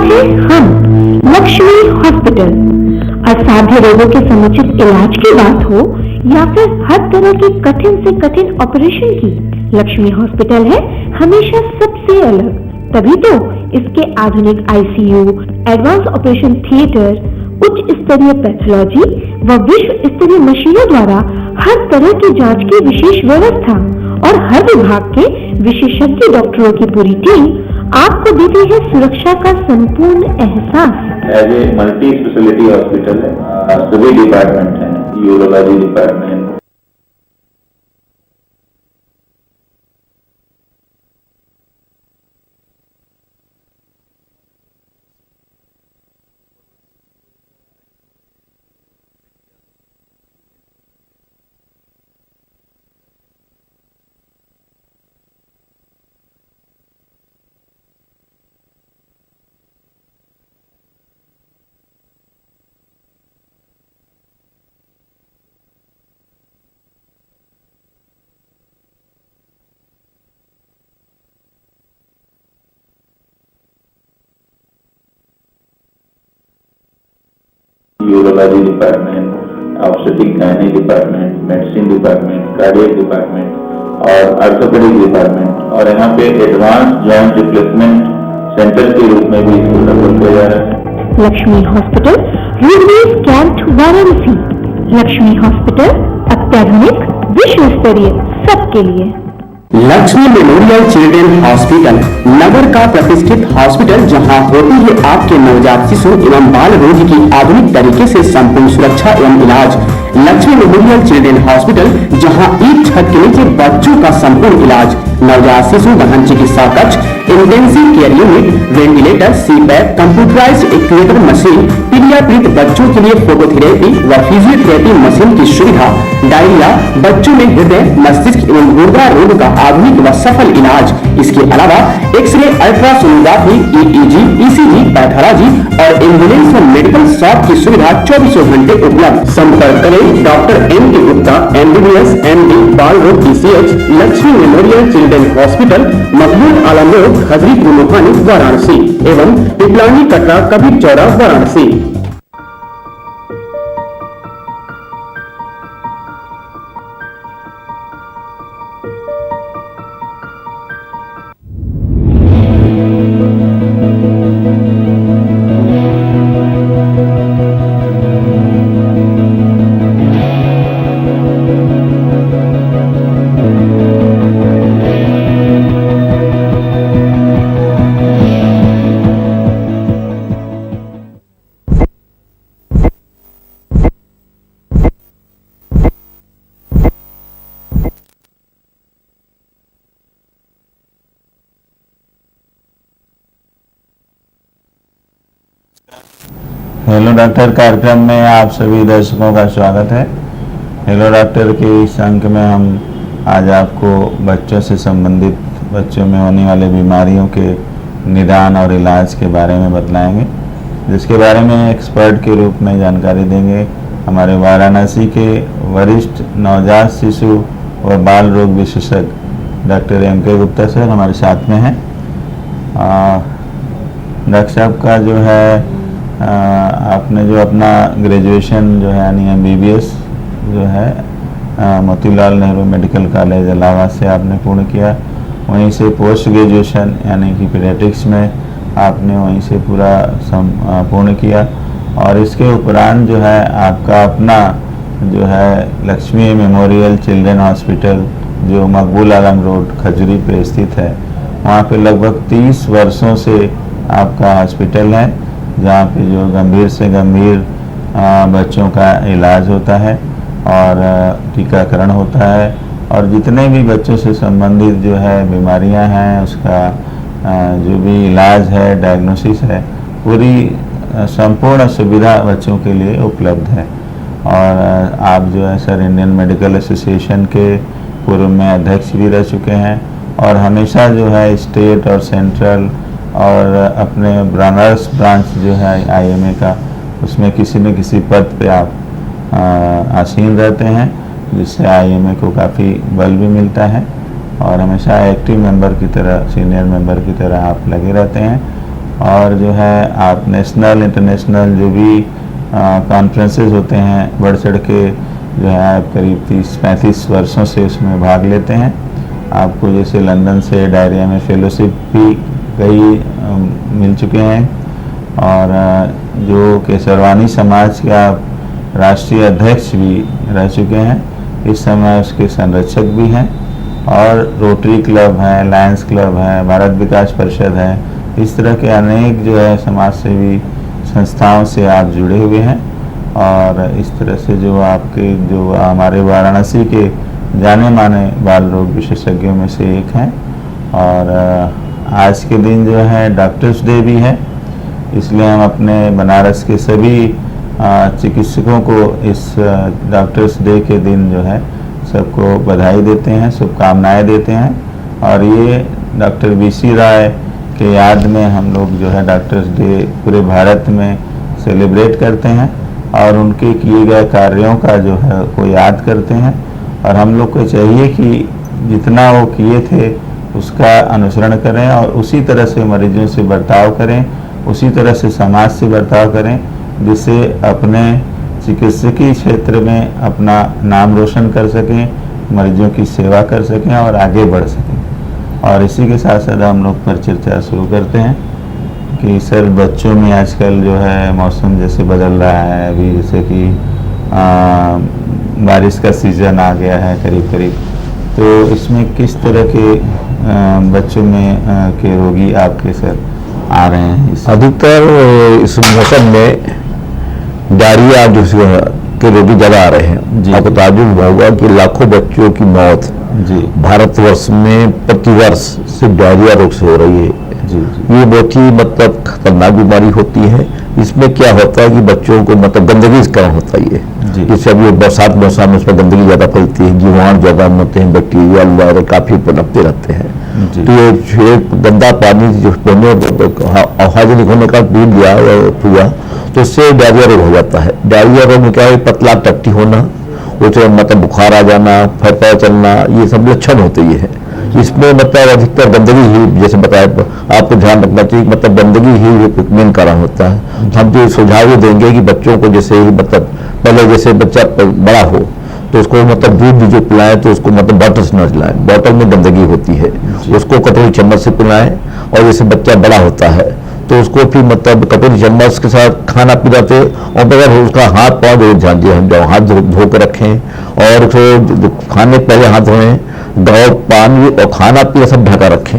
साथ है हम लक्ष्मी हॉस्पिटल। असाध्य रोगों के समुचित इलाज की बात हो या फिर हर तरह की कठिन से कठिन ऑपरेशन की, लक्ष्मी हॉस्पिटल है हमेशा सबसे अलग। तभी तो इसके आधुनिक आईसीयू, एडवांस ऑपरेशन थिएटर, उच्च स्तरीय पैथोलॉजी व विश्व स्तरीय मशीनों द्वारा हर तरह की जांच की विशेष व्यवस्था और हर विभाग के विशेषज्ञ डॉक्टरों की पूरी टीम आपको देती है सुरक्षा का संपूर्ण एहसास। As a multi speciality hospital है, सभी डिपार्टमेंट हैं, urology department, urology department, obstetric gynae department, medicine department, cardiac department और ऑर्थोपेडिक डिपार्टमेंट, और यहाँ पे एडवांस जॉइंट रिप्लेसमेंट सेंटर के रूप में भी इसको डेवलप किया जा रहा है। Lakshmi hospital, roadways cantt, Varanasi. Lakshmi hospital अत्याधुनिक, विश्व स्तरीय, सबके लिए। लक्ष्मी मेमोरियल चिल्ड्रन हॉस्पिटल नगर का प्रतिष्ठित हॉस्पिटल, जहां होती है आपके नवजात शिशु एवं बाल रोग की आधुनिक तरीके से संपूर्ण सुरक्षा एवं इलाज। लक्ष्मी मेमोरियल चिल्ड्रन हॉस्पिटल, जहां एक छत के नीचे बच्चों का संपूर्ण इलाज, नवजात शिशु गहन चिकित्सा कक्ष, intensive care unit, ventilator, CPAP, computerised incubator machine, paediatric बच्चों के लिए फोटोथेरेपी व फिजियोथेरेपी मशीन की सुविधा, डायरिया, बच्चों में हृदय, मस्तिष्क एवं गुर्दा रोग का आधुनिक व सफल इलाज। इसके अलावा x ray, ultrasonography, EEG, ECG, pathology और एम्बुलेंस व मेडिकल शॉप की सुविधा 24 घंटे उपलब्ध। संपर्क करें डॉक्टर एम के गुप्ता, MBBS, MD, बाल रोग PCH, Lakshmi memorial children hospital, मकबूल आलम रोड, खजरीपुर मोहानी, वाराणसी एवं पिपलानी कटरा, कबीर चौरा, वाराणसी। हेलो डॉक्टर कार्यक्रम में आप सभी दर्शकों का स्वागत है। हेलो डॉक्टर के इस अंक में हम आज आपको बच्चों से संबंधित, बच्चों में होने वाले बीमारियों के निदान और इलाज के बारे में बतलाएंगे, जिसके बारे में एक्सपर्ट के रूप में जानकारी देंगे हमारे वाराणसी के वरिष्ठ नवजात शिशु व बाल रोग विशेषज्ञ डॉक्टर MK गुप्ता सर हमारे साथ में हैं। डॉक्टर साहब का जो है आपने जो अपना ग्रेजुएशन जो है यानी MBBS जो है मोतीलाल नेहरू मेडिकल कॉलेज इलाहाबाद से आपने पूर्ण किया। वहीं से पोस्ट ग्रेजुएशन यानी कि पीडियाट्रिक्स में आपने वहीं से पूरा पूर्ण किया, और इसके उपरांत जो है आपका अपना जो है लक्ष्मी मेमोरियल चिल्ड्रन हॉस्पिटल जो मकबूल आलम रोड खजूरी पे स्थित है, वहाँ पे लगभग 30 वर्षों से आपका हॉस्पिटल है, जहाँ पे जो गंभीर से गंभीर बच्चों का इलाज होता है और टीकाकरण होता है, और जितने भी बच्चों से संबंधित जो है बीमारियां हैं उसका जो भी इलाज है, डायग्नोसिस है, पूरी संपूर्ण सुविधा बच्चों के लिए उपलब्ध है। और आप जो है सर इंडियन मेडिकल एसोसिएशन के पूर्व में अध्यक्ष भी रह चुके हैं, और हमेशा जो है स्टेट और सेंट्रल और अपने बनारस ब्रांच जो है IMA का, उसमें किसी न किसी पद पे आप आसीन रहते हैं, जिससे IMA को काफ़ी बल भी मिलता है, और हमेशा एक्टिव मेंबर की तरह, सीनियर मेंबर की तरह आप लगे रहते हैं। और जो है आप नेशनल इंटरनेशनल जो भी कॉन्फ्रेंसेस होते हैं बढ़ चढ़ के जो है आप करीब 30-35 वर्षों से उसमें भाग लेते हैं। आपको जैसे लंदन से डायरिया में फेलोशिप भी कई मिल चुके हैं और जो केसरवानी समाज के आप राष्ट्रीय अध्यक्ष भी रह चुके हैं, इस समय उसके संरक्षक भी हैं और रोटरी क्लब है, लायंस क्लब है, भारत विकास परिषद है, इस तरह के अनेक जो है समाज सेवी संस्थाओं से आप जुड़े हुए हैं और इस तरह से जो आपके जो हमारे वाराणसी के जाने माने बाल रोग विशेषज्ञों में से एक हैं। और आज के दिन जो है डॉक्टर्स डे भी है, इसलिए हम अपने बनारस के सभी चिकित्सकों को इस डॉक्टर्स डे के दिन जो है सबको बधाई देते हैं, शुभकामनाएं देते हैं। और ये डॉक्टर BC राय के याद में हम लोग जो है डॉक्टर्स डे पूरे भारत में सेलिब्रेट करते हैं और उनके किए गए कार्यों का जो है वो याद करते हैं। और हम लोग को चाहिए कि जितना वो किए थे उसका अनुसरण करें और उसी तरह से मरीजों से बर्ताव करें, उसी तरह से समाज से बर्ताव करें, जिससे अपने चिकित्सकीय क्षेत्र में अपना नाम रोशन कर सकें, मरीजों की सेवा कर सकें और आगे बढ़ सकें। और इसी के साथ साथ हम लोग पर चर्चा शुरू करते हैं कि सर बच्चों में आजकल जो है मौसम जैसे बदल रहा है, अभी जैसे कि बारिश का सीज़न आ गया है करीब करीब, तो इसमें किस तरह के बच्चों में के रोगी आपके सर आ रहे हैं? अधिकतर इस मौसम में डायरिया के रोगी ज़्यादा आ रहे हैं। आपको ताजुब होगा कि लाखों बच्चों की मौत जी भारतवर्ष में प्रतिवर्ष सिर्फ डायरिया रोग से हो रही है। जी जी ये बहुत ही मतलब खतरनाक बीमारी होती है। इसमें क्या होता है कि बच्चों को मतलब गंदगी के कारण होता है जी। ये जैसे अभी बरसात मौसम में उसमें गंदगी ज़्यादा फैलती है, जीवाणु ज़्यादा होते हैं, बैक्टीरिया काफ़ी पनपते रहते हैं। तो ये गंदा पानी जो हाइजीनिक होने का पी लिया हुआ तो उससे डायरिया रोग हो जाता है। डायरिया रोग में क्या है, पतला टट्टी होना, उसे मतलब बुखार आ जाना, फैफड़ा चलना, ये सब लक्षण होते ही है। इसमें मतलब अधिकतर गंदगी ही, जैसे बताया आपको ध्यान रखना चाहिए, मतलब गंदगी ही मेन कारण होता है। हम जो सुझाव ये देंगे कि बच्चों को जैसे मतलब पहले जैसे बच्चा बड़ा हो तो उसको मतलब दूध भी जो पिलाएं तो उसको मतलब बॉटल से न पिलाएं, बॉटल में गंदगी होती है, उसको कटोरी चम्मच से पिलाएं। और जैसे बच्चा बड़ा होता है तो उसको फिर मतलब कटोरी चम्मच के साथ खाना पिलाते और बगैर उसका हाथ पाँव जरूर ध्यान दिए, हम हाथ धो कर रखें और उसको खाने पहले हाथ धोएं, गाँव पानी और खाना पीना सब ढका रखें,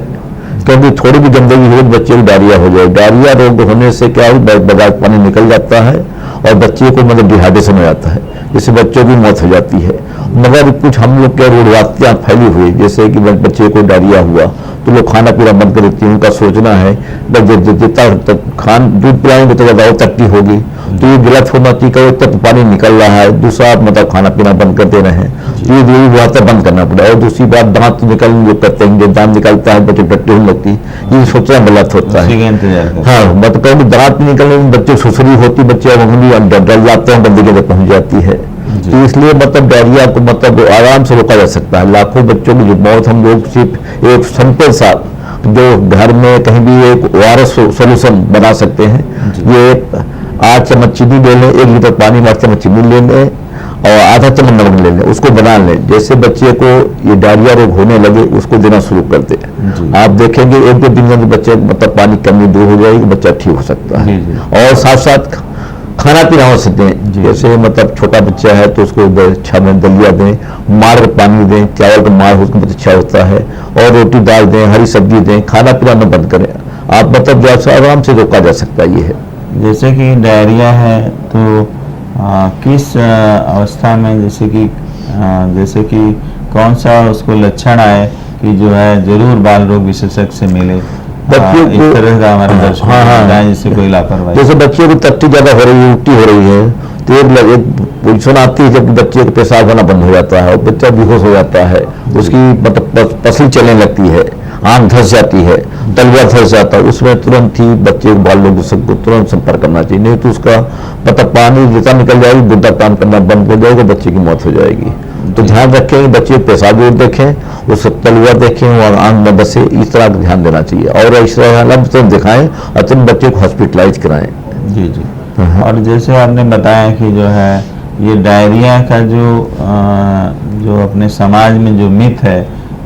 क्योंकि थोड़ी भी गंदगी हो बच्चे को डायरिया हो जाए। डायरिया रोग होने से क्या है, बगैर पानी निकल जाता है और बच्चे को मतलब डिहाइड्रेशन हो जाता है, जिससे बच्चों की मौत हो जाती है। मगर कुछ हम लोग क्या रूढ़िवादियाँ फैली हुई, जैसे कि बच्चे को डायरिया हुआ तो लोग खाना पीना बंद कर देते हैं। उनका सोचना है जितना खान दूध पिलाएंगे तो ज़्यादा टट्टी होगी, तो ये गलत होना चाहिए। एक तक पानी निकल रहा है, दूसरा मतलब खाना पीना बंद कर दे रहे हैं, ये बेहतर बंद करना पड़ेगा। और दूसरी बात, दांत निकल जो करते हैं, जो दांत निकलता है बच्चे टट्टी होने लगती है, ये सोचना गलत होता है। हाँ, मतलब कभी दांत निकलने में बच्चे सुसरी होती, बच्चे डर जाते हैं, गंदगी में पहुंच जाती है। तो इसलिए मतलब डायरिया को मतलब आराम से रोका जा सकता है। लाखों बच्चों की जो मौत हम लोग सिर्फ एक सिंपल सा जो घर में कहीं भी एक ORS सोल्यूशन बना सकते हैं। ये 8 चम्मच चीनी ले लें, 1 लीटर पानी में 8 चम्मच चीनी ले लें और आधा चम्मच नमक ले लें, उसको बना लें। जैसे बच्चे को ये डायरिया रोग होने लगे उसको देना शुरू कर दें। आप देखेंगे 1-2 दिन में बच्चे मतलब पानी कमी दूर हो जाएगी, बच्चा ठीक हो सकता है। और साथ साथ खाना पीना हो सकते हैं, जैसे मतलब छोटा बच्चा है तो उसको अच्छा में दलिया दें, मार कर पानी दें, चावल का मार उसको बहुत अच्छा होता है, और रोटी दाल दें, हरी सब्जी दें, खाना पीना न बंद करें। आप मतलब जो आराम से रोका जा सकता है। ये है जैसे कि डायरिया है तो किस अवस्था में, जैसे कि कौन सा उसको लक्षण आए कि जो है जरूर बाल रोग विशेषज्ञ से मिले, इस तरह का हमारे दर्शक जिससे कोई लापरवाही, जैसे बच्चे की टट्टी ज्यादा हो रही है, उल्टी हो रही है, तो एक पोजिशन आती है जब बच्चे को पेशाब होना बंद हो जाता है और बच्चा बेहोश हो जाता है, उसकी मतलब पसली चलने लगती है, आंख धंस जाती है, तलवा धंस जाता है, उसमें तुरंत ही बच्चे को बाल रोग को तुरंत संपर्क करना चाहिए, नहीं तो उसका मतलब पानी जितना निकल जाएगी, गुद्दा काम करना बंद हो जाएगा, बच्चे की मौत हो जाएगी। तो ध्यान रखें, बच्चे पेशाब जरूर देखें उस तलवा देखें और आंख में बसे, इस तरह का ध्यान देना चाहिए और इस तरह तुरंत दिखाएं और तुरंत बच्चे को हॉस्पिटलाइज कराएं। जी जी। और जैसे आपने बताया कि जो है ये डायरिया का जो अपने समाज में जो मिथ है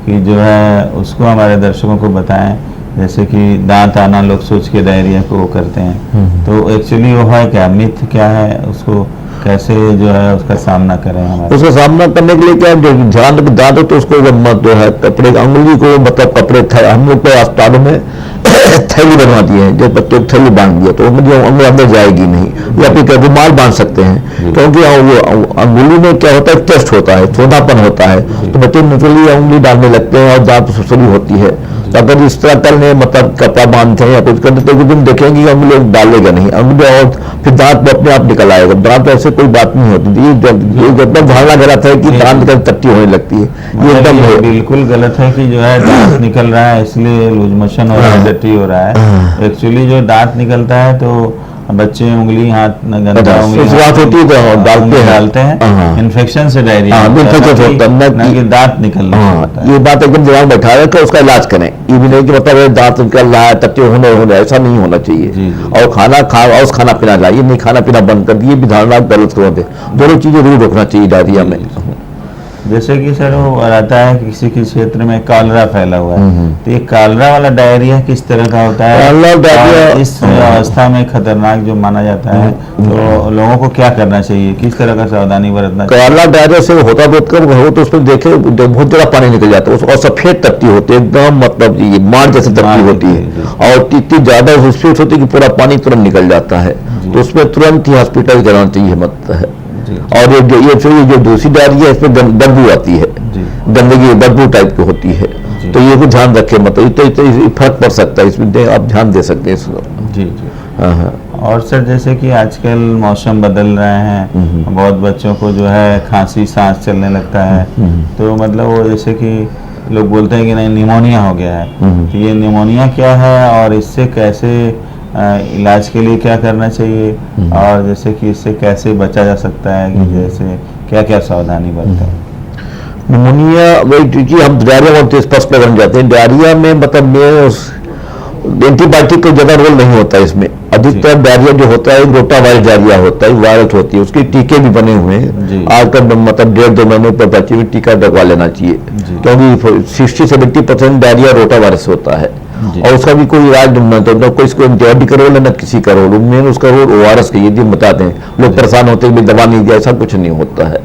कि जो है उसको हमारे दर्शकों को बताएं, जैसे कि दांत आना लोग सोच के डायरिया को वो करते हैं, तो एक्चुअली वो है क्या, मिथ क्या है, उसको कैसे जो है उसका सामना करें हमारे? उसका सामना करने के लिए क्या जो ध्यान दांत हो तो उसको मत जो है कपड़े अंगुली को मतलब कपड़े हम लोग तो अस्पतालों में थैली बनवा दिए हैं, जो बच्चों को थैली बांध दिया तो अंगुली अंदर जाएगी नहीं, या फिर रुमाल बांध सकते हैं, क्योंकि अंगुली में क्या होता है टेस्ट होता है, सोनापन होता है, तो बच्चे नेचुरली अंगुली डालने लगते हैं और दांत सुसरी होती है। तो अगर इस तरह करने मतलब कपड़ा बांधते हैं या कुछ करते तो दिन देखेंगे कि अंगुली डालेगा नहीं, अंगुली और फिर दांत अपने आप निकल आएगा। दांत ऐसे कोई बात नहीं होती, ये एकदम धारणा गलत है कि दांत निकल टट्टी होने लगती है, ये एकदम बिल्कुल गलत है कि जो है दांत निकल रहा है इसलिए लूज मोशन हो रहा है, टट्टी हो रहा है। एक्चुअली जो दांत निकलता है तो बच्चे उंगली हाथ गंदा उंगली होती है डालते हैं, इन्फेक्शन से डायरिया ना कि दांत निकलना। ये बात एकदम दिमाग में बैठा है कि उसका इलाज करें, ये भी नहीं कि मतलब दांत निकल रहा है टट्टी होने ऐसा नहीं होना चाहिए। और खाना पीना चाहिए, नहीं खाना पीना बंद कर दिए, भी धारणा गलत होते, दोनों चीजें जरूर रोकना चाहिए डायरिया में। जैसे कि सर वो रहता है कि किसी किसी क्षेत्र में कॉलरा फैला हुआ है, तो ये कॉलरा वाला डायरिया किस तरह का होता है, डायरिया इस अवस्था में खतरनाक जो माना जाता है, तो लोगों को क्या करना चाहिए, किस तरह का सावधानी बरतना चाहिए? कॉलरा डायरिया से होता बहुत कम हो तो उसमें देखे बहुत ज्यादा पानी निकल जाता है और सफेद टट्टी होती है, एकदम मतलब ये मार जैसे टट्टी होती है और इतनी ज्यादा स्पीड होती है कि पूरा पानी तुरंत निकल जाता है, तो उसमें तुरंत ही हॉस्पिटल कराना चाहिए मत है। और ये जो दूसरी डायरिया है इसमें बदबू आती है, गंदगी बदबू टाइप की होती है, तो ये भी ध्यान रखें, मतलब तो फर्क पड़ सकता है इसमें, आप ध्यान दे सकते हैं इसको। जी जी। हाँ। और सर जैसे कि आजकल मौसम बदल रहे हैं, बहुत बच्चों को जो है खांसी सांस चलने लगता है, तो मतलब वो जैसे कि लोग बोलते हैं कि नहीं निमोनिया हो गया है, तो ये निमोनिया क्या है और इससे कैसे इलाज के लिए क्या करना चाहिए, और जैसे कि इससे कैसे बचा जा सकता है, कि जैसे क्या क्या सावधानी बरतें? निमोनिया वही क्योंकि हम डायरिया बहुत स्पष्ट करना जाते हैं, डायरिया में मतलब एंटीबायोटिक का ज्यादा रोल नहीं होता है इसमें, अधिकतर डायरिया जो होता है रोटा वायरस डायरिया होता है, वायरस होती है, उसके टीके भी बने हुए हैं आजकल, मतलब 1.5-2 महीने पर बच्चे भी टीका लगवा लेना चाहिए, क्योंकि 60-70% डायरिया रोटा वायरस होता है और उसका भी कोई इलाज नहीं, तो कोई इसको एंटीबायोटिक का रोल है ना किसी का रोल, मेन उसका रोल ORS का, ये बताते हैं लोग परेशान होते हैं दवा नहीं दिया, ऐसा कुछ नहीं होता है।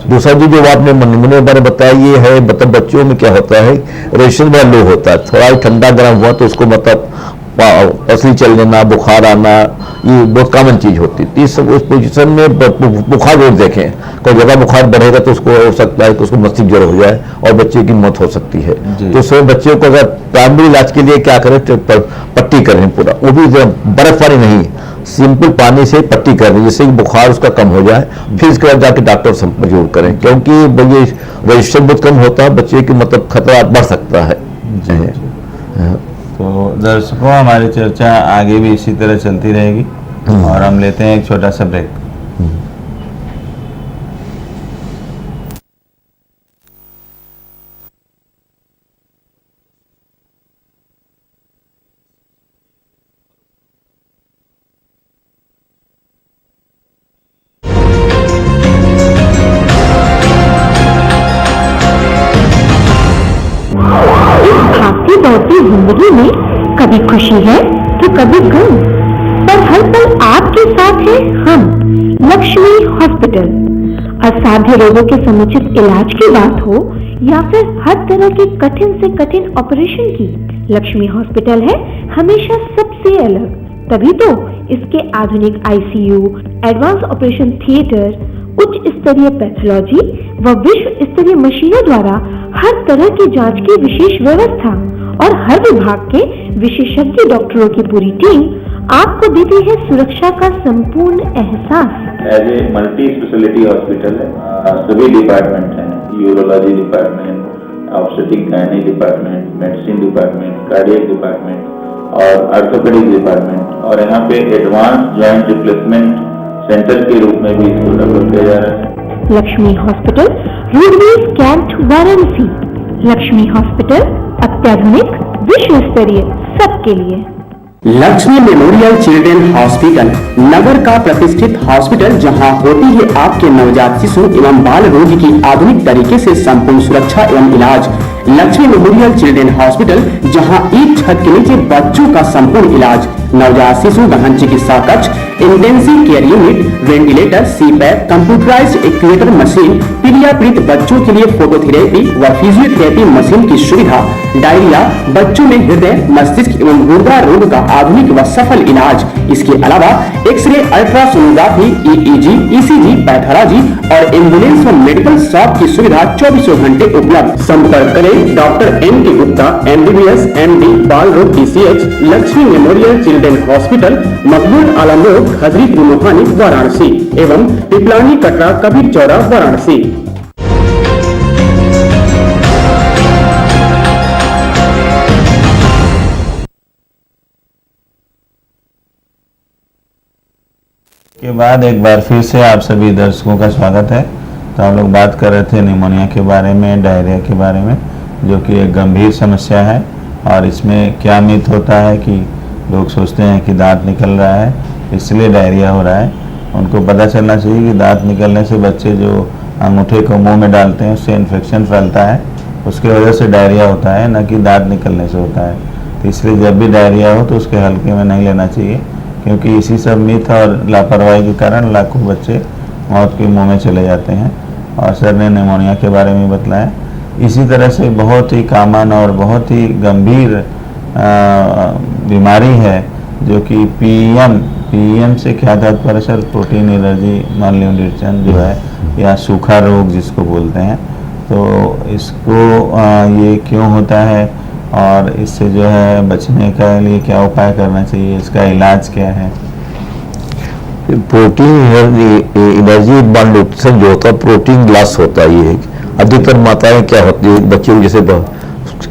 दूसरा जो आपने निमोनिया बारे बताया ये है, मतलब बच्चों में क्या होता है रेजिस्टेंस बड़ा लो होता है, थोड़ा ठंडा गर्म हुआ तो उसको मतलब पसली चल लेना, बुखार आना, ये बहुत कॉमन चीज होती है। इस पोजीशन में बुखार रोज देखें, कोई ज्यादा बुखार बढ़ेगा तो उसको हो सकता है कि उसको मस्तिष्क ज्वर हो जाए और बच्चे की मौत हो सकती है, तो उसमें बच्चों को अगर प्राइमरी इलाज के लिए क्या करें, पट्टी करें पूरा, वो भी बर्फ पानी नहीं, सिंपल पानी से पट्टी कर दें जिससे बुखार उसका कम हो जाए, फिर इसके बाद जाके डॉक्टर संपर्क जरूर करें, क्योंकि ये रजिस्टर बहुत कम होता है, बच्चे की मतलब खतरा बढ़ सकता है। तो दर्शकों हमारी चर्चा आगे भी इसी तरह चलती रहेगी और हम लेते हैं एक छोटा सा ब्रेक। दौड़ती जिंदगी में कभी खुशी है तो कभी गम, पर हर पल आपके साथ है हम लक्ष्मी हॉस्पिटल। असाध्य रोगों के समुचित इलाज की बात हो या फिर हर तरह के कठिन से कठिन ऑपरेशन की, लक्ष्मी हॉस्पिटल है हमेशा सबसे अलग। तभी तो इसके आधुनिक ICU, एडवांस ऑपरेशन थिएटर, उच्च स्तरीय पैथोलॉजी व विश्व स्तरीय मशीनों द्वारा हर तरह की जांच की विशेष व्यवस्था और हर विभाग के विशेषज्ञ डॉक्टरों की पूरी टीम आपको देती है सुरक्षा का संपूर्ण एहसास। As a multi speciality hospital है, सभी डिपार्टमेंट हैं, urology department, obstetric gynae department, medicine department, cardiac department और ऑर्थोपेडिक डिपार्टमेंट, और यहाँ पे एडवांस जॉइंट रिप्लेसमेंट सेंटर के रूप में भी इसको डेवलप किया जा रहा है। Lakshmi hospital, roadways cantt, Varanasi. Lakshmi hospital, अत्याधुनिक, विश्व स्तरीय, सबके लिए। लक्ष्मी मेमोरियल चिल्ड्रन हॉस्पिटल नगर का प्रतिष्ठित हॉस्पिटल जहां होती है आपके नवजात शिशु एवं बाल रोगी की आधुनिक तरीके से संपूर्ण सुरक्षा एवं इलाज। लक्ष्मी मेमोरियल चिल्ड्रन हॉस्पिटल जहां एक छत के नीचे बच्चों का संपूर्ण इलाज, नवजात शिशु गहन चिकित्सा कक्ष, intensive care unit, ventilator, CPAP, computerised incubator machine, पीलिया पीड़ित बच्चों के लिए फोटोथेरेपी व फिजियोथेरेपी मशीन की सुविधा, डायरिया, बच्चों में हृदय, मस्तिष्क एवं गुर्दा रोग का आधुनिक व सफल इलाज। इसके अलावा x ray, ultrasonography, EEG, ECG, pathology और एम्बुलेंस व मेडिकल शॉप की सुविधा 24 घंटे उपलब्ध। संपर्क करें doctor M.K. Gupta, MBBS, MD, बाल रोग DCH, Lakshmi memorial children hospital, मकबूल आलम रोड, हजरीपुर मोहानी, वाराणसी एवं पिपलानी कटरा कबीर चौरा, वाराणसी। के बाद एक बार फिर से आप सभी दर्शकों का स्वागत है। तो हम लोग बात कर रहे थे निमोनिया के बारे में, डायरिया के बारे में, जो कि एक गंभीर समस्या है। और इसमें क्या मिथ होता है कि लोग सोचते हैं कि दांत निकल रहा है इसलिए डायरिया हो रहा है। उनको पता चलना चाहिए कि दांत निकलने से बच्चे जो अंगूठे को मुंह में डालते हैं उससे इन्फेक्शन फैलता है, उसकी वजह से डायरिया होता है, न कि दांत निकलने से होता है। तो इसलिए जब भी डायरिया हो तो उसके हल्के में नहीं लेना चाहिए, क्योंकि इसी सब मिथ और लापरवाही के कारण लाखों बच्चे मौत के मुंह में चले जाते हैं। और सर ने निमोनिया के बारे में बतलाया। इसी तरह से बहुत ही कॉमन और बहुत ही गंभीर बीमारी है जो कि पीएम से क्या तात्पर्य सर? प्रोटीन एलर्जी मालन्यूट्रिशन जो है, या सूखा रोग जिसको बोलते हैं। तो इसको ये क्यों होता है और इससे जो है बचने के लिए क्या उपाय करना चाहिए, इसका इलाज क्या है? प्रोटीन एनर्जी मालन्यूट्रिशन जो होता है, प्रोटीन लॉस होता है। ये अधिकतर माताएं क्या होती है, बच्चे को जैसे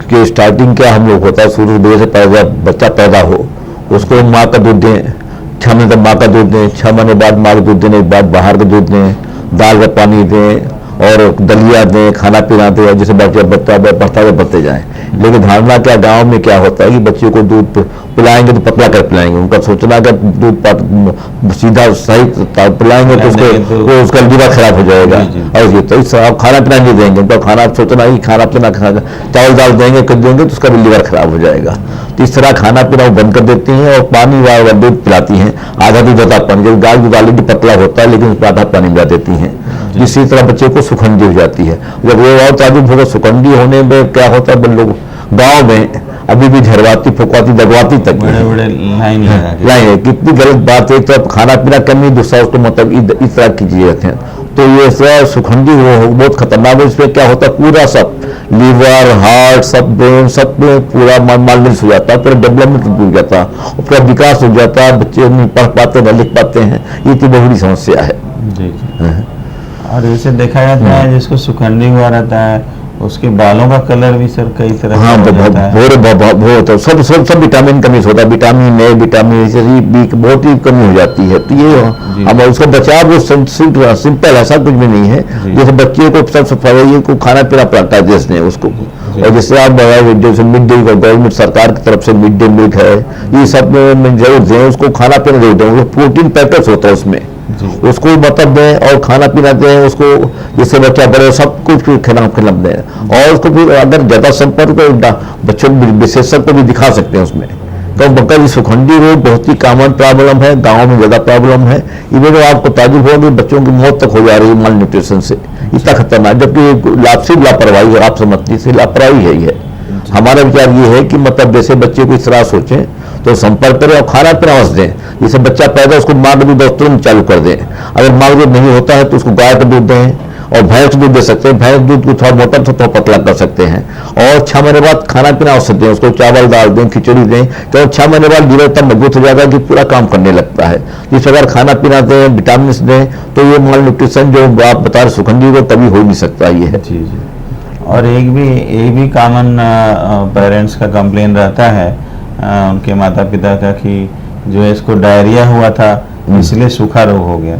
कि स्टार्टिंग क्या हम लोग होता है, शुरू से पहले बच्चा पैदा हो उसको माँ का दूध दें, 6 महीने तक माँ का दूध दें, 6 महीने बाद माँ का दूध देने के बाद बाहर का दूध दें, दाल का पानी दें और दलिया दें, खाना पीना दें, जैसे बच्चा बढ़ते जाए। लेकिन धारणा क्या गांव में क्या होता है कि बच्चे को दूध पिलाएंगे तो पतला कर पिलाएंगे। उनका सोचना कि दूध सीधा सही पिलाएंगे तो उसका लीवर खराब हो जाएगा। और ये तो आप खाना पीना नहीं देंगे, तो खाना सोचना ही खाना पीना चावल दाल देंगे कर देंगे तो उसका भी लीवर खराब हो जाएगा। तो इस तरह खाना पीना वो बंद कर देती हैं और पानी व दूध पिलाती हैं। आधा दूध आधा पानी, जब गाय दूध ऑलरेडी पतला होता है लेकिन उसमें आधा पानी मिला देती हैं। इसी तरह बच्चे को सुखंडी हो जाती है। जब वो और ताजुब होगा सुखंडी होने में क्या होता है, लोग गाँव में अभी भी झरवाती फुकवाती दगवाती तक बड़े लाइन है। कितनी गलत बात है। तो खाना पीना कमी, दूसरा उसको मतलब इस तरह की चीजें हैं। तो ये सुखंडी बहुत खतरनाक है। इसमें क्या होता है, पूरा सब लीवर, हार्ट, सब ब्रेन, सब में पूरा मालन्यूट्रिश हो जाता है, पूरा डेवलपमेंट रुक जाता है और पूरा विकास हो जाता है। बच्चे नहीं पढ़ पाते, न लिख पाते हैं। ये तो बहुत बड़ी समस्या है जी। और जैसे देखा जाता है जिसको सुखंडी हुआ रहता है उसके बालों का कलर भी सर कई तरह हाँ बहुत सब विटामिन कमी होता है। विटामिन ए, विटामिन बी बहुत ही कमी हो जाती है। तो ये हम उसका बचाव वो सिंपल, ऐसा कुछ भी नहीं है। जैसे बच्चे को सब सफाई को खाना पीना पड़ता है जिसने उसको, और जैसे आप जैसे मिड डे गवर्नमेंट सरकार की तरफ से मिड डे मील है, ये सब में जरूर दें उसको, खाना पीना जरूर दें। प्रोटीन पैकेट्स होता है उसमें, उसको मतलब दें और खाना पीना दें उसको, जिससे बच्चा बड़े सब कुछ खिला दें। और उसको फिर अगर ज्यादा संपर्क बच्चों विशेषज्ञ को भी दिखा सकते हैं उसमें। तो बकर सुखंडी रोग बहुत ही कॉमन प्रॉब्लम है, गांव में ज्यादा प्रॉब्लम है। इवन तो आपको ताजुब होगी बच्चों की मौत तक हो जा रही है माल न्यूट्रिशन से, इतना खतरनाक। जबकि लापरवाही है, आप समझती से लापरवाही है। ये हमारा विचार ये है कि मतलब जैसे बच्चे को इस तरह सोचें तो संपर्क करें और खाना पीना वस दें। जैसे बच्चा पैदा उसको माँ का दूध तुरंत चालू कर दें। अगर माँ का दूध नहीं होता है तो उसको गाय का दूध दें और भैंस दूध दे सकते हैं। भैंस दूध को थोड़ा मोटा थोड़ा पतला कर सकते हैं। और 6 महीने बाद खाना पीना वस दें, उसको चावल दाल दें, खिचड़ी दें। तो 6 महीने बाद लीवर तब मजबूत हो जाएगा कि पूरा काम करने लगता है। जिस अगर खाना पीना दें, विटामिन दें, तो ये माल न्यूट्रिशन जो आप बता रहे सुखंडी को कभी हो नहीं सकता ये है। जी। और एक भी कॉमन पेरेंट्स का कंप्लेन रहता है उनके माता पिता का कि जो है इसको डायरिया हुआ था इसलिए सूखा रोग हो गया।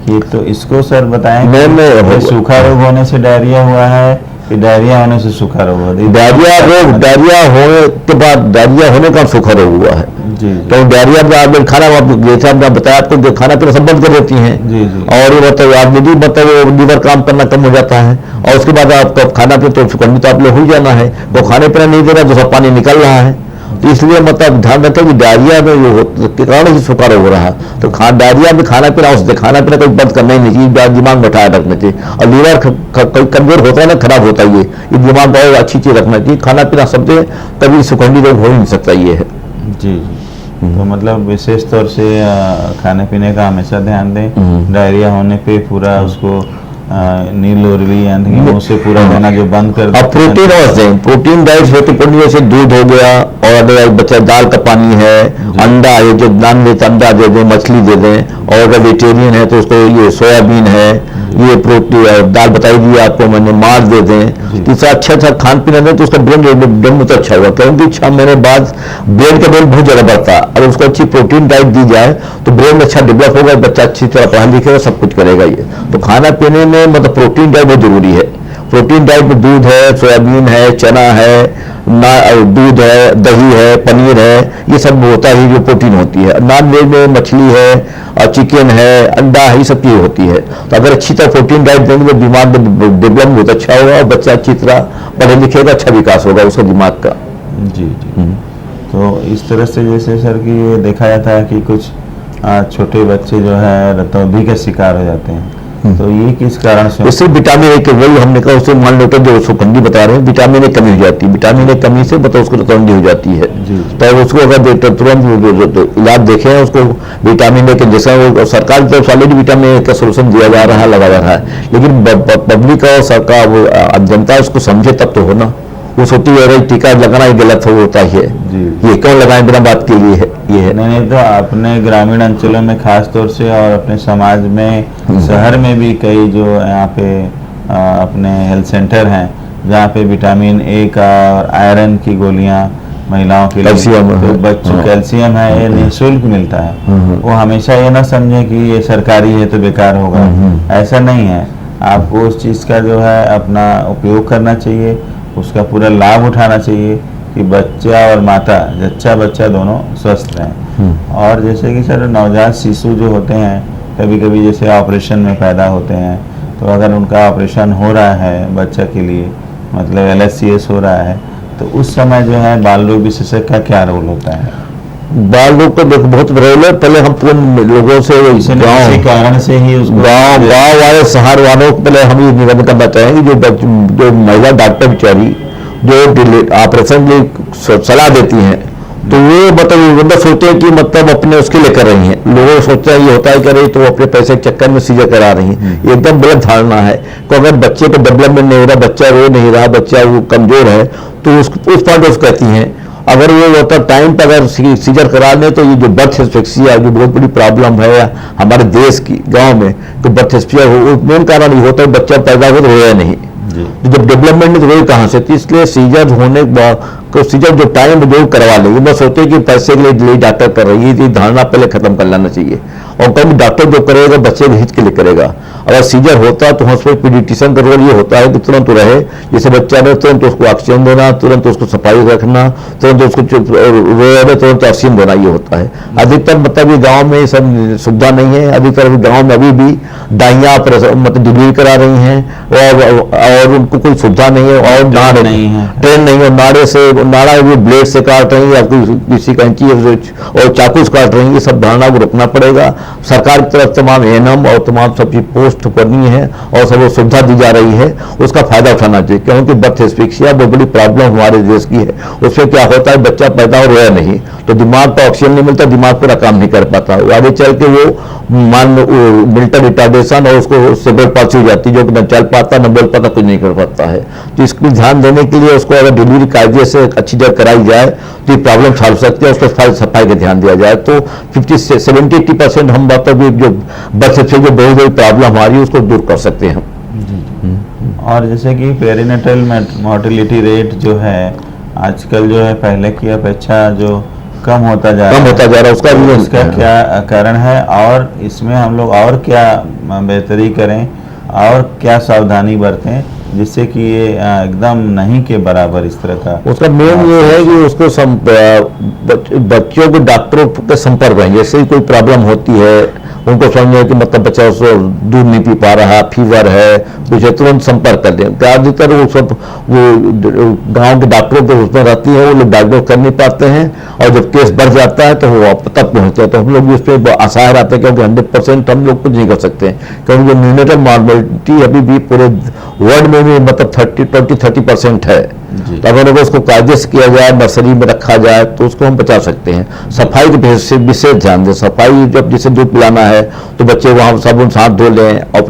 ये तो इसको सर बताएं, सूखा रोग होने से डायरिया हुआ है कि डायरिया होने से सूखा रोग होता है। डायरिया रोग, डायरिया होने के बाद डायरिया होने का सूखा रोग हुआ है। जी क्योंकि डायरिया में आप खाना, जैसे आपने बताया आपको, जो खाना पीना सब बंद कर देती हैं। जी जी। और ये मतलब ऑलरेडी मतलब लीवर काम करना कम हो जाता है, और उसके बाद आपका खाना पीना तो सुगंधित तो आप लोग हो ही जाना है, वो खाने पीना नहीं दे रहा, दूसरा पानी निकल रहा है। तो इसलिए मतलब ध्यान रखें कि डायरिया में के कारण ही सूखा रोग हो रहा है। तो डायरिया में खाना पीना, उससे खाना पीना कोई बंद करना ही नहीं चाहिए, दिमाग में बैठाए रखना चाहिए। और लीवर कोई कमजोर होता है ना, खराब होता है, ये दिमाग बहुत अच्छी चीज रखना चाहिए। खाना पीना सबसे कभी सुगंधी रोग हो ही नहीं सकता ये है। जी जी। तो मतलब विशेष तौर से खाने पीने का हमेशा ध्यान दें। डायरिया होने पे पूरा उसको नील उर्वी यानी मुंह से पूरा देना जो बंद कर अब प्रोटीन और दें, प्रोटीन डाइट होती है, जैसे दूध हो गया, और अगर बच्चा दाल का पानी है, अंडा है, जो नॉन वेज अंडा दे दें, मछली दे दें, और अगर वेजिटेरियन है तो उसको ये सोयाबीन है, ये प्रोटीन दाल बताई दी आपको मैंने, मांस दे दें। तीसरा अच्छा खान पीना दें तो उसका ब्रेन तो अच्छा होगा, क्योंकि 6 महीने बाद ब्रेन का ब्रेन बहुत ज़्यादा बढ़ता है। अगर उसको अच्छी प्रोटीन डाइट दी जाए तो ब्रेन अच्छा डेवलप होगा, बच्चा अच्छी तरह पढ़ा लिखेगा, सब कुछ करेगा। ये तो खाना पीने में मतलब प्रोटीन डाइट बहुत जरूरी है। प्रोटीन डाइट में दूध है, सोयाबीन है, चना है, दूध है, दही है, पनीर है, ये सब होता है जो प्रोटीन होती है। नॉन वेज में मछली है, और चिकन है, अंडा है, ये सब चीज़ होती है। तो अगर अच्छी तरह प्रोटीन डाइट देंगे तो दिमाग में डेवलपमेंट बहुत अच्छा होगा, और बच्चा अच्छी तरह पढ़े लिखेगा, अच्छा विकास होगा उसका दिमाग का। जी जी। तो इस तरह से जैसे सर कि ये देखा जाता है कि कुछ छोटे बच्चे जो है रतौंधी के शिकार हो जाते हैं, तो ये किस कारण से? उससे विटामिन ए की वही हमने कहा, उससे मान लो जो सुगंधी बता रहे हैं, विटामिन ए कमी हो जाती है। विटामिन ए कमी से मतलब उसको रतौंधी हो जाती है। तो उसको अगर तुरंत इलाज देखें उसको विटामिन ए के, जैसा सरकार की तरफ से ऑलरेडी विटामिन ए का सोल्यूशन दिया जा रहा है, लगाया जा रहा है, लेकिन पब्लिक और सरकार जनता उसको समझे तब तो हो ना। वो सोचती है टीका लगाना ही गलत होता है, ये क्यों लगाएं बिना बात के लिए है ये है। नहीं तो अपने ग्रामीण अंचलों में खास तौर से और अपने समाज में, शहर में भी कई जो यहाँ पे अपने हेल्थ सेंटर हैं जहाँ पे विटामिन ए का और आयरन की गोलियाँ महिलाओं के लिए, कैल्शियम तो बच्चों कैल्शियम है, ये निःशुल्क मिलता है। वो हमेशा ये ना समझे कि ये सरकारी है तो बेकार होगा, ऐसा नहीं है। आपको उस चीज़ का जो है अपना उपयोग करना चाहिए, उसका पूरा लाभ उठाना चाहिए कि बच्चा और माता, जच्चा बच्चा दोनों स्वस्थ रहें। और जैसे कि सर नवजात शिशु जो होते हैं, कभी कभी जैसे ऑपरेशन में पैदा होते हैं, तो अगर उनका ऑपरेशन हो रहा है बच्चा के लिए, मतलब LSCS हो रहा है, तो उस समय जो है बाल रोग विशेषज्ञ का क्या रोल होता है? बाल रोग को देखो बहुत रोल है। पहले हम पूर्ण लोगों से इसी कारण से ही उसको गाँव वाले शहर वालों को पहले हम ये निवेदन करना चाहेंगे, जो महिला डॉक्टर बेचारी जो ऑपरेशन की सलाह देती हैं, तो वो मतलब सोचते हैं कि मतलब अपने उसके लिए कर रही हैं। लोगों को सोचते हैं ये होता है कर रही तो अपने पैसे के चक्कर में सीजर करा रही हैं। ये एकदम गलत धारणा है। तो अगर बच्चे को डेवलपमेंट नहीं हो रहा, बच्चा रो नहीं रहा, बच्चा वो कमजोर है, तो उस पॉइंट ऑफ कहती हैं अगर वो मतलब टाइम पर अगर सीजर करा लें तो ये जो बर्थ एस्फिक्सिया जो बहुत बड़ी प्रॉब्लम है हमारे देश की गाँव में, तो बर्थ एस्फिक्सिया मेन कारण ये होता है बच्चा पैदा हो तो रोया नहीं, तो जब डेवलपमेंट में रोए कहाँ से? तो इसलिए सीजर होने के बाद तो सीजर जो टाइम जो करवा लेंगे, बस सोचते हैं कि पैसे के लिए डॉक्टर कर रही है, ये धारणा पहले खत्म कर लेना चाहिए। और कभी डॉक्टर जो करेगा बच्चे के हित के लिए करेगा। अगर सीजर होता है तो हॉस्पिटल पीडियाट्रिशियन का रोल ये होता है कि तुरंत रहे, जैसे बच्चा रहे तुरंत उसको ऑक्सीजन देना, तुरंत उसको सफाई रखना, तुरंत उसको रोए तुरंत ऑक्सीजन देना, ये होता है। अधिकतर मतलब ये गाँव में सब सुविधा नहीं है। अधिकतर गाँव में अभी भी दाइयाँ मतलब डिलीवरी करा रही हैं और उनको कोई सुविधा नहीं है, और नाड़ नहीं है, ट्रेन नहीं है, नाड़ा भी ब्लेड से काट रही है, किसी कैंची और चाकू से काट रही है। ये सब धारणा को रोकना पड़ेगा। सरकार की तरफ तमाम एएनएम और तमाम सब चीज पोस्ट बनी है और सब सुविधा दी जा रही है, उसका फायदा उठाना चाहिए। क्योंकि बर्थ एस्फिक्सिया बहुत बड़ी प्रॉब्लम हमारे देश की है। उससे क्या होता है बच्चा पैदा हो रोया नहीं तो दिमाग पर ऑक्सीजन नहीं मिलता, दिमाग पूरा काम नहीं कर पाता, आगे चल के वो मिल्टन रिटार्डेशन और उसको सेबल पाल्सी हो जाती है, जो कि न चल पाता न बोल पाता, कुछ नहीं कर पाता है। तो इसको ध्यान देने के लिए उसको अगर डिलीवरी कायदे से अच्छी जगह कराई जाए तो ये प्रॉब्लम सॉल्व सकती है। उसको सफाई का ध्यान दिया जाए तो 70-80% हम बातों की जो बर्थ से जो बहुत बड़ी प्रॉब्लम हमारी उसको दूर कर सकते हैं। और जैसे कि पेरिनेटल मोर्टेलिटी रेट जो है आजकल जो है पहले की अपेक्षा जो कम होता जा रहा है, उसका क्या कारण है? और इसमें हम लोग और क्या बेहतरी करें और क्या सावधानी बरतें जिससे कि ये एकदम नहीं के बराबर इस तरह का। उसका मेन ये है कि उसको बच्चों को डॉक्टरों के संपर्क में जैसे ही कोई प्रॉब्लम होती है उनको समझे कि मतलब बच्चा उसको दूध नहीं पी पा रहा, फीवर है, कुछ है, तुरंत संपर्क कर दें। ज्यादातर वो सब वो गांव के डॉक्टरों के उसमें रहती है, वो लोग डायग्नोज कर नहीं पाते हैं और जब केस बढ़ जाता है तो वो तक पहुंचते हैं। तो हम लोग इस पर असहाय रहते हैं क्योंकि 100% हम लोग कुछ नहीं कर सकते हैं, क्योंकि जो न्यूनेटल मॉर्बिलिटी अभी भी पूरे वर्ल्ड में भी मतलब 30% है। तो अगर उसको कायदे से किया जाए, नर्सरी में रखा जाए तो उसको हम बचा सकते हैं। सफाई के विशेष ध्यान दें। सफाई जब जैसे दूध पिलाना है तो बच्चे वहाँ साबुन साथ धो लें और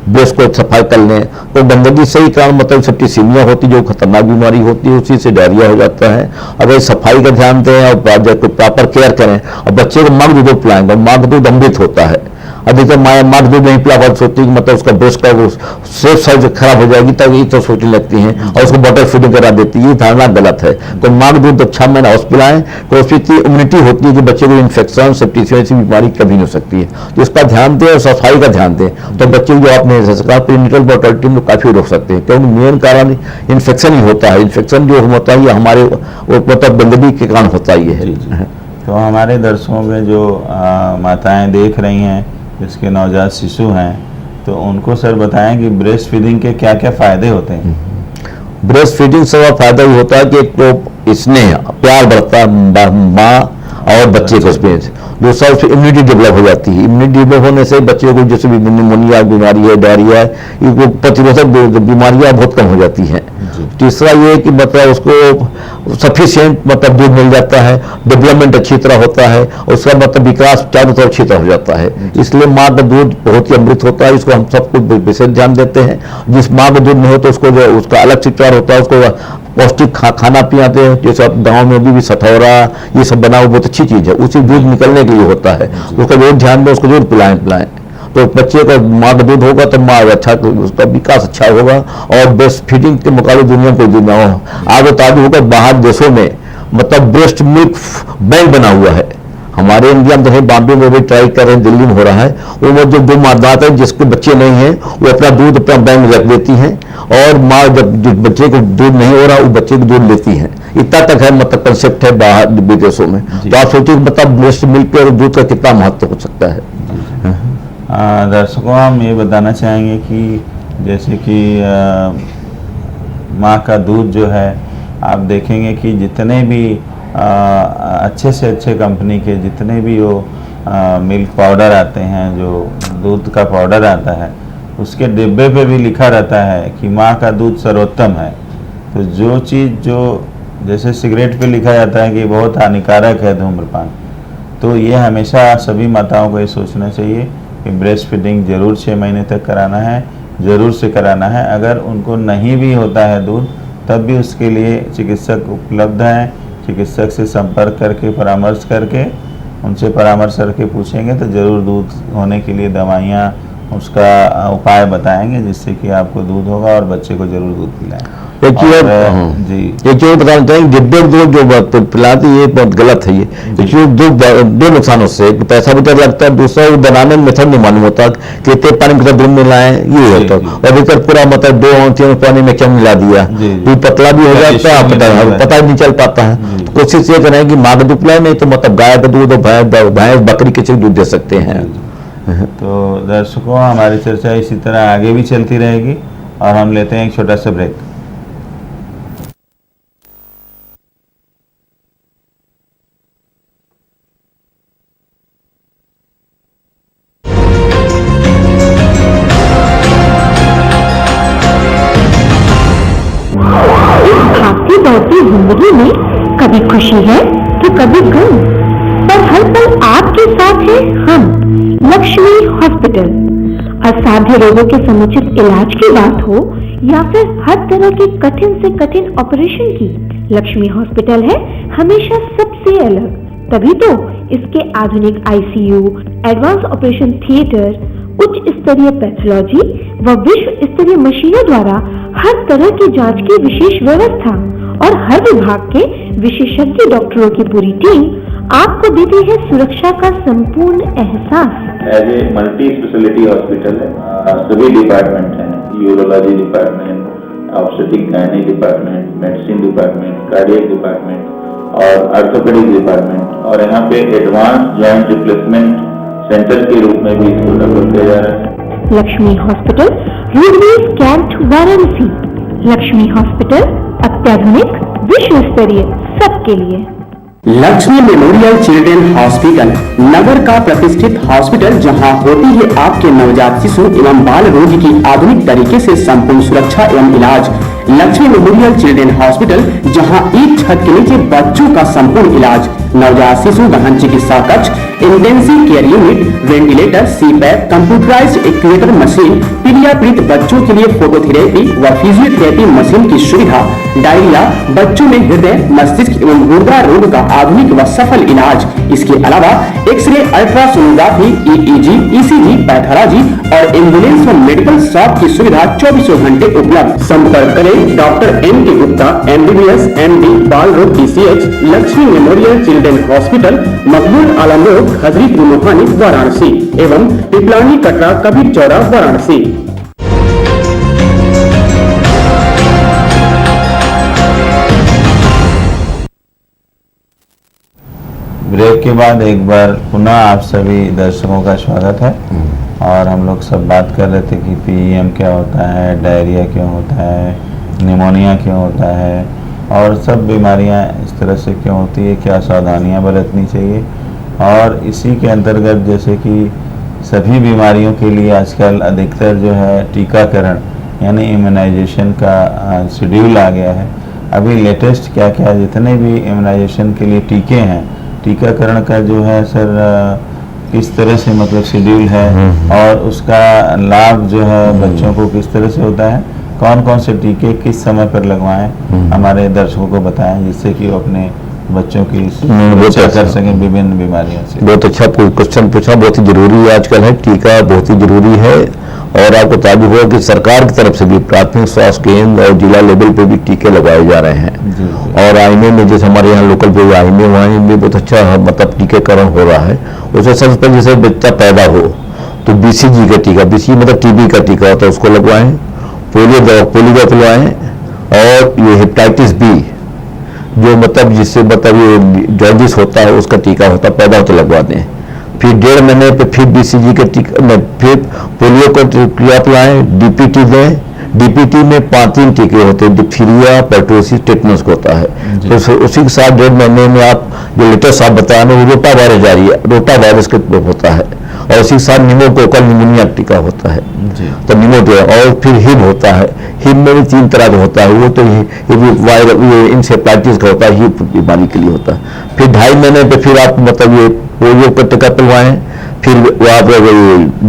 ब्रेस्ट को सफाई कर लें। तो गंदगी से ही कारण मतलब सेप्टिसीमिया होती है, जो खतरनाक बीमारी होती है, उसी से डायरिया हो जाता है। अगर सफाई का ध्यान दें और प्रॉपर केयर करें और बच्चे को माँ का दूध पिलाएंगे, माँ का दूध अमृत होता है। अधिकतर माँ का दूध नहीं पिला पाती, सोचती कि मतलब उसका ब्रेस्ट का वो सेफ साइज खराब हो जाएगी, तब ये तो सोचने लगती हैं और उसको बॉटल फीडिंग करा देती है। ये धारणा गलत है। तो माँ का दूध 6 महीना और पिलाएं तो उसकी इतनी इम्यूनिटी होती है कि बच्चे को इन्फेक्शन सेप्टिसीमिया जैसी बीमारी कभी नहीं हो सकती है। तो इसका ध्यान दें और सफाई का ध्यान दें, तो बच्चे को जो आपने कहा प्रीनेटल मोर्टेलिटी में काफी रोक सकते हैं, क्योंकि मेन कारण इन्फेक्शन ही होता है। इन्फेक्शन जो होता है ये हमारे मतलब गंदगी के कारण होता ही है। तो हमारे दर्शकों में जो माताएं देख रही हैं जिसके नवजात शिशु हैं, तो उनको सर बताएं कि ब्रेस्ट फीडिंग के क्या क्या फायदे होते हैं। ब्रेस्ट फीडिंग से फायदा ये होता है कि एक तो स्नेह प्यार बढ़ता है माँ और बच्चे को उसमें। दूसरा उसमें इम्यूनिटी डेवलप हो जाती है। इम्यूनिटी डेवलप होने से बच्चे को जैसे भी निमोनिया बीमारी है, डायरिया है, ये प्रतिरोधक बीमारियां बहुत कम हो जाती हैं। तीसरा ये कि मतलब उसको सफिशिएंट मतलब दूध मिल जाता है, डेवलपमेंट अच्छी तरह होता है, उसका मतलब विकास चारों तरफ अच्छी तरह हो जाता है। इसलिए माँ का दूध बहुत ही अमृत होता है, इसको हम सबको विशेष ध्यान देते हैं। जिस माँ का दूध नहीं हो तो उसको जो उसका अलग से उपचार होता है, उसको पौष्टिक खाना पिलाते हैं। जैसे अब गाँव में भी सठौरा ये सब बना हुआ बहुत अच्छी चीज़ है, उसी दूध निकलने के लिए होता है। उसका जरूर ध्यान दें, उसको जरूर पिलाएं। तो बच्चे का माँ का दूध होगा तो माँ अच्छा, उसका विकास अच्छा होगा और ब्रेस्ट फीडिंग के मुकाबले दुनिया को दूध ना हो। आगे तो आगे होगा बाहर देशों में मतलब ब्रेस्ट मिल्क बैंक बना हुआ है। हमारे इंडिया में तो है, बॉम्बे में भी ट्राई कर रहे हैं, दिल्ली में हो रहा है। वो जो दो मादात है जिसके बच्चे नहीं हैं वो अपना दूध अपना बैंक में रख देती हैं और माँ जब बच्चे को दूध नहीं हो रहा वो बच्चे को दूध लेती हैं। इतना तक है मतलब कंसेप्ट है बाहर विदेशों में। तो आप सोचिए मतलब ब्रेस्ट मिल्क और दूध का कितना महत्व हो सकता है। दर्शकों हम ये बताना चाहेंगे कि जैसे कि माँ का दूध जो है आप देखेंगे कि जितने भी अच्छे से अच्छे कंपनी के जितने भी वो मिल्क पाउडर आते हैं, जो दूध का पाउडर आता है, उसके डिब्बे पे भी लिखा रहता है कि माँ का दूध सर्वोत्तम है। तो जो चीज़ जो जैसे सिगरेट पे लिखा जाता है कि बहुत हानिकारक है धूम्रपान, तो ये हमेशा सभी माताओं को ये सोचना चाहिए कि ब्रेस्ट फीडिंग जरूर 6 महीने तक कराना है, ज़रूर से कराना है। अगर उनको नहीं भी होता है दूध तब भी उसके लिए चिकित्सक उपलब्ध हैं। चिकित्सक से संपर्क करके परामर्श करके उनसे परामर्श करके पूछेंगे तो ज़रूर दूध होने के लिए दवाइयाँ उसका उपाय बताएंगे जिससे कि आपको दूध होगा और बच्चे को जरूर दूध पिलाएं। एक चीज बताना चाहेंगे, डिब्बे दूध जो पिलाती है ये बहुत गलत है। ये दो नुकसान उससे, एक पैसा भी डर लगता है, दूसरा वो बनाने में मेथड नहीं मालूम होता, कितने पानी में दूध मिलाएं ये होता है। और अभी पूरा मतलब 2 पानी में क्या मिला दिया, दूध पतला भी हो जाता है, पता नहीं चल पाता है। तो कोशिश ये करें कि माँ का दूध पिलाए, नहीं तो मतलब गाय का दूध और भैंस बकरी के दूध दे सकते हैं। तो दर्शकों हमारी चर्चा इसी तरह आगे भी चलती रहेगी और हम लेते हैं एक छोटा सा ब्रेक। भागती दौड़ती जिंदगी में कभी खुशी है तो कभी गम, पर हर पल आपके साथ है हम लक्ष्मी हॉस्पिटल। असाध्य रोगों के समुचित इलाज की बात हो या फिर हर तरह के कठिन से कठिन ऑपरेशन की, लक्ष्मी हॉस्पिटल है हमेशा सबसे अलग। तभी तो इसके आधुनिक आईसीयू, एडवांस ऑपरेशन थिएटर, उच्च स्तरीय पैथोलॉजी व विश्व स्तरीय मशीनों द्वारा हर तरह की जांच की विशेष व्यवस्था और हर विभाग के विशेषज्ञ डॉक्टरों की पूरी टीम आपको देती है सुरक्षा का संपूर्ण एहसास। As a multi speciality hospital है, सभी डिपार्टमेंट हैं, urology department, obstetric gynae department, medicine department, cardiac department और ऑर्थोपेडिक डिपार्टमेंट, और यहाँ पे एडवांस जॉइंट रिप्लेसमेंट सेंटर के रूप में भी इसको डेवलप किया जा रहा है। Lakshmi hospital, roadways cantt, Varanasi. Lakshmi hospital अत्याधुनिक, विश्व स्तरीय, सबके लिए। लक्ष्मी मेमोरियल चिल्ड्रन हॉस्पिटल, नगर का प्रतिष्ठित हॉस्पिटल जहां होती है आपके नवजात शिशु एवं बाल रोगी की आधुनिक तरीके से संपूर्ण सुरक्षा एवं इलाज। लक्ष्मी मेमोरियल चिल्ड्रन हॉस्पिटल, जहां एक छत के नीचे बच्चों का संपूर्ण इलाज, नवजात शिशु गहन चिकित्सा कक्ष, intensive care unit, ventilator, CPAP, computerised incubator machine, पीड़ित बच्चों के लिए फोटोथेरेपी व फिजियोथेरेपी मशीन की सुविधा, डायरिया, बच्चों में हृदय, मस्तिष्क एवं गुर्दा रोग का आधुनिक व सफल इलाज। इसके अलावा x ray, ultrasonography, EEG, ECG, pathology और एम्बुलेंस व मेडिकल शॉप की सुविधा 24 घंटे उपलब्ध। संपर्क करें doctor M.K. Gupta, MBBS, MD, बाल रोग PCH, Lakshmi memorial children hospital, मकबूल आलम रोड, खजरी त्रिमोहानी, वाराणसी एवं पिपलानी कटरा कबीर चौरा, वाराणसी। ब्रेक के बाद एक बार पुनः आप सभी दर्शकों का स्वागत है। और हम लोग सब बात कर रहे थे कि PEM क्या होता है, डायरिया क्यों होता है, निमोनिया क्यों होता है और सब बीमारियां इस तरह से क्यों होती है, क्या सावधानियां बरतनी चाहिए। और इसी के अंतर्गत जैसे कि सभी बीमारियों के लिए आजकल अधिकतर जो है टीकाकरण यानी इम्यूनाइजेशन का शेड्यूल आ गया है। अभी लेटेस्ट क्या क्या जितने भी इम्यूनाइजेशन के लिए टीके हैं, टीकाकरण का जो है सर किस तरह से मतलब शेड्यूल है और उसका लाभ जो है बच्चों को किस तरह से होता है, कौन कौन से टीके किस समय पर लगवाएं, हमारे दर्शकों को बताएं जिससे कि वो अपने बच्चों की रक्षा कर सकें विभिन्न बीमारियों से। बहुत अच्छा क्वेश्चन पूछा, बहुत ही जरूरी है आजकल है, टीका बहुत ही जरूरी है। और आपको ताजुब होगा कि सरकार की तरफ से भी प्राथमिक स्वास्थ्य केंद्र और जिला लेवल पे भी टीके लगाए जा रहे हैं। और आईने में जैसे हमारे यहाँ लोकल पे आईने वहाँ में बहुत अच्छा मतलब टीकाकरण हो रहा है। उसमें सबसे पहले जैसे बच्चा पैदा हो तो BCG का टीका, BCG मतलब TB का टीका होता है, उसको लगवाएं। पोलियो का पिलवाएं। और ये हेपेटाइटिस B जो मतलब जिससे मतलब ये जॉन्डिस होता है उसका टीका होता है, पैदा होते लगवा दें। फिर 1.5 महीने पे फिर BCG के टीका, फिर पोलियो का टीका पिलाएं, DPT दें। DPT में 3 टीके होते हैं, डिप्थीरिया, परटूसिस, टेटनस को होता है। तो उसी के साथ 1.5 महीने में आप जो लेटेस्ट आप बताया ना वो रोटा वायरस जारी है, रोटा वायरस के होता है। और उसी के साथ निमोकोकल निमोनिया टीका होता है, तो निमोनिया। और फिर हिब होता है, हिब में भी 3 तरह का होता है, वो तो वायरल इंसेफ्लाइटिस का होता है, हिब बीमारी के लिए होता है। फिर 2.5 महीने पे फिर आप मतलब ये पोलियो का टीका पिलवाएं, फिर आप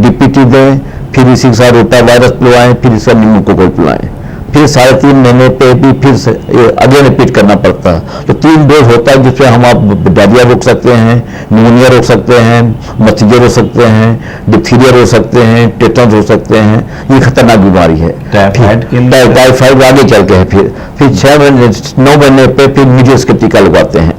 DPT दें, फिर इसी के साथ रोटा वायरस पिलवाएं, फिर इसका निमोकोकल पिलवाएं। फिर 3.5 महीने पे भी फिर से अगेन रिपीट करना पड़ता है। तो 3 डोज होता है जिसमें हम आप डायरिया रोक सकते हैं, निमोनिया रोक सकते हैं, मस्तिष्क रोक सकते हैं, डिप्थीरिया रोक सकते हैं, टेटनस रोक सकते हैं। ये खतरनाक बीमारी है। टाइफाइड आगे चल के है। फिर 9 महीने पे फिर मीजल्स का टीका लगवाते हैं।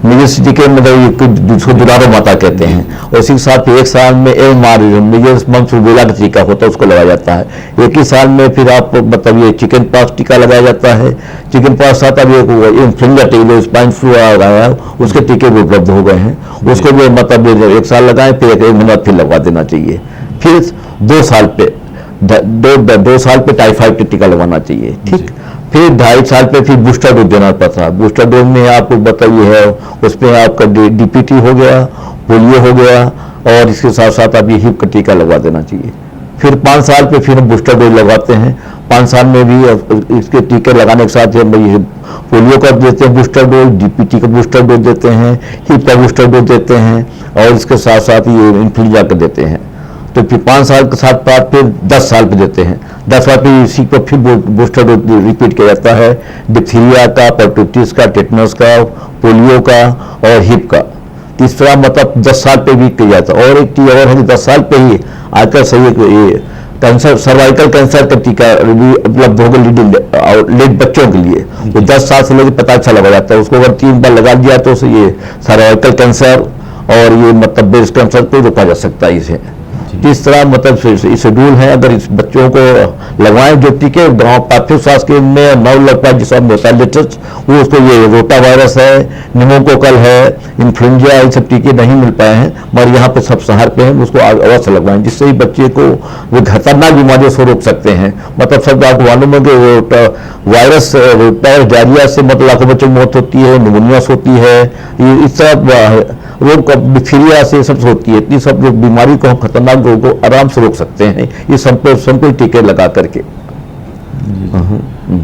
मीजल्स टीके मतलब जिसको दुलारो माता कहते हैं। और इसी के साथ 1 साल में मीजल्स मम्प्स रूबेला का टीका होता है, उसको लगाया जाता है। 1 ही साल में फिर आप मतलब ये चिकन पॉक्स टीका लगाया जाता है। चिकन पॉक्स साथ अब इन्फ्लुएंजा टीका, स्वाइन फ्लू आ रहा है, उसके टीके भी उपलब्ध हो गए हैं। उसको भी मतलब 1 साल लगाएं, फिर 1 महीना फिर लगवा देना चाहिए। फिर 2 साल पे 2 साल पे टाइफाइड का टीका लगवाना चाहिए। ठीक। फिर 2.5 साल पे फिर बूस्टर डोज देना पड़ता है। बूस्टर डोज में आपको बताइए है उसमें आपका DPT हो गया, पोलियो हो गया और इसके साथ साथ आप ये हिप का टीका लगवा देना चाहिए। फिर 5 साल पे फिर हम बूस्टर डोज लगाते हैं। 5 साल में भी इसके टीके लगाने के साथ हम ये पोलियो का देते हैं बूस्टर डोज, DPT का बूस्टर डोज देते हैं, हिप का बूस्टर डोज देते हैं और इसके साथ साथ ये इन्फ्लुएंजा का देते हैं। तो फिर 5 साल के साथ बाद फिर 10 साल पे देते हैं। 10 साल पे इसी को फिर बूस्टर डोज रिपीट किया जाता है, डिप्थीरिया का, परटूसिस का, टेटनस का, पोलियो का और हिप का। तीसरा मतलब 10 साल पे भी किया जाता है। और एक चीज और है कि 10 साल पे ही आजकल सही ये कैंसर, सर्वाइकल कैंसर का टीका भी उपलब्ध होगा लेट बच्चों के लिए। तो 10 साल से लेकर 50 साल लगा जाता है। उसको अगर 3 बार लगा दिया तो ये सर्वाइकल कैंसर और ये मतलब ब्रेस्ट कैंसर को रोका जा सकता है इसे। तो इस तरह मतलब शेड्यूल है। अगर इस बच्चों को लगवाएं जो टीके गांव प्राथमिक स्वास्थ्य केंद्र में न लग पाए, जिसमें होता है लेटेस्ट, वो उसको ये रोटा वायरस है, निमोकोकल है, इन्फ्लुएंजा, ये सब टीके नहीं मिल पाए हैं, मगर यहाँ पे सब शहर पे हैं, उसको अवश्य लगवाएं, जिससे ही बच्चे को वो खतरनाक बीमारियों से रोक सकते हैं। मतलब सब आपको मालूम है कि वायरस डायरिया से मतलब लाखों बच्चों की मौत होती है, निमोनिया होती है, ये इस तरह रोग डिप्थीरिया से सब होती है। ये सब लोग बीमारी को, खतरनाक रोग को आराम से रोक सकते हैं ये सबको टीके लगा करके।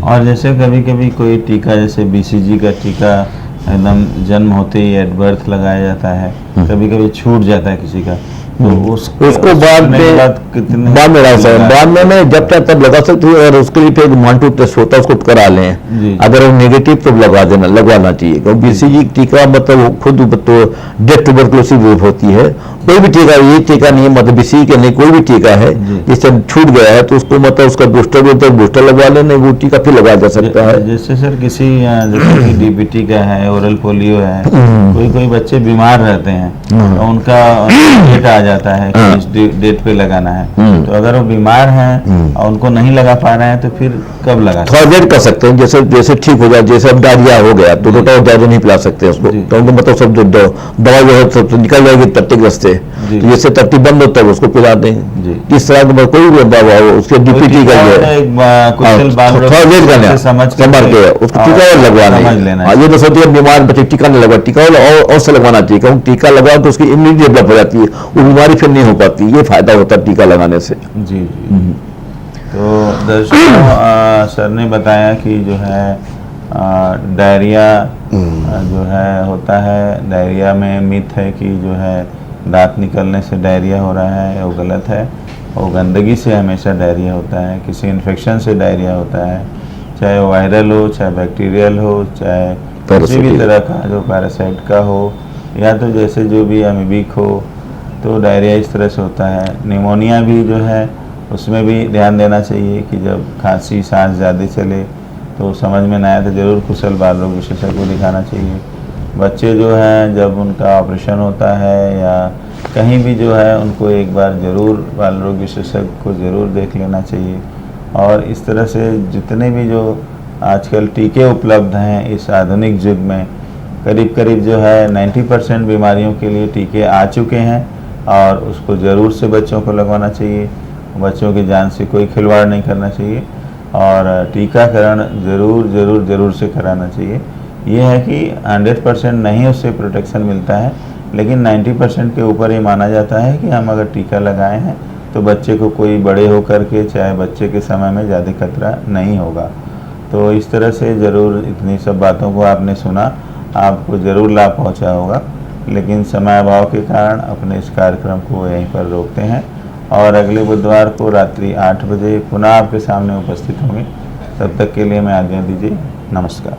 और जैसे कभी कभी कोई टीका, जैसे BCG का टीका एकदम जन्म होते ही एट बर्थ लगाया जाता है, कभी कभी छूट जाता है किसी का, तो उसको बाद में जब तक तब लगा सकते हो, और उसके लिए फिर मॉनिटर टेस्ट होता है, उसको करा लें, अगर वो नेगेटिव तो लगवाना चाहिए, क्योंकि BCG टीका मतलब खुद तो डेथ ट्यूबरकुलोसिस होती है। कोई भी टीका, ये टीका नहीं है मतलब BCG के नहीं, कोई भी टीका है इससे छूट गया है तो उसको मतलब उसका बूस्टर लगवा लेना, वो टीका फिर लगाया जा सकता है। जैसे सर किसी जैसे कि DBT का है, ओरल पोलियो है, कोई बच्चे बीमार रहते हैं तो उनका डेट आ जाता है कि इस डेट पे लगाना है, तो अगर वो बीमार हैं और उनको नहीं लगा पा रहे हैं तो फिर कब लगा? थोड़ा वेट कर सकते हैं, जैसे ठीक हो जाए, जैसे अब डायरिया हो गया तो रोटा डायरिया नहीं पिला सकते उसको, तो उनको मतलब सब दवा जो है सब निकल जाएगी तर्तीब रास्ते, तो जैसे तर्तीब बंद होता है उसको पिला दें। इस तरह का कोई भी दवा हो, उसके DPT का थोड़ा वेट करना, समझ के उसको टीका लगवाना। ये तो सोचिए बीमार बच्चे टीका नहीं लगवा, टीका और से लगवाना चाहिए, क्योंकि टीका लगाओ तो उसकी इम्यूनिटी डेवलप हो जाती है, वो बीमारी फिर नहीं हो पाती, ये फायदा होता है टीका लगाने से। जी। तो दर्शकों, सर ने बताया कि जो है डायरिया जो है होता है, डायरिया में मिथ है कि जो है दांत निकलने से डायरिया हो रहा है, वो गलत है। और गंदगी से हमेशा डायरिया होता है, किसी इन्फेक्शन से डायरिया होता है, चाहे वायरल हो, चाहे बैक्टीरियल हो, चाहे किसी भी तरह का जो पैरासाइट का हो, या तो जैसे जो भी अमीबिक हो, तो डायरिया इस तरह से होता है। निमोनिया भी जो है उसमें भी ध्यान देना चाहिए कि जब खांसी सांस ज़्यादा चले तो समझ में ना आए तो ज़रूर कुशल बाल रोग विशेषज्ञ को दिखाना चाहिए। बच्चे जो हैं जब उनका ऑपरेशन होता है या कहीं भी जो है उनको एक बार ज़रूर बाल रोग विशेषज्ञ को ज़रूर देख लेना चाहिए। और इस तरह से जितने भी जो आजकल टीके उपलब्ध हैं इस आधुनिक युग में, करीब करीब जो है 90% बीमारियों के लिए टीके आ चुके हैं और उसको ज़रूर से बच्चों को लगवाना चाहिए। बच्चों की जान से कोई खिलवाड़ नहीं करना चाहिए और टीकाकरण ज़रूर से कराना चाहिए। ये है कि 100% नहीं उससे प्रोटेक्शन मिलता है, लेकिन 90% के ऊपर ही माना जाता है कि हम अगर टीका लगाए हैं तो बच्चे को कोई बड़े होकर के चाहे बच्चे के समय में ज़्यादा खतरा नहीं होगा। तो इस तरह से ज़रूर इतनी सब बातों को आपने सुना, आपको ज़रूर लाभ पहुंचा होगा, लेकिन समय अभाव के कारण अपने इस कार्यक्रम को यहीं पर रोकते हैं और अगले बुधवार को रात्रि 8 बजे पुनः आपके सामने उपस्थित होंगे। तब तक के लिए मैं आज्ञा दीजिए, नमस्कार।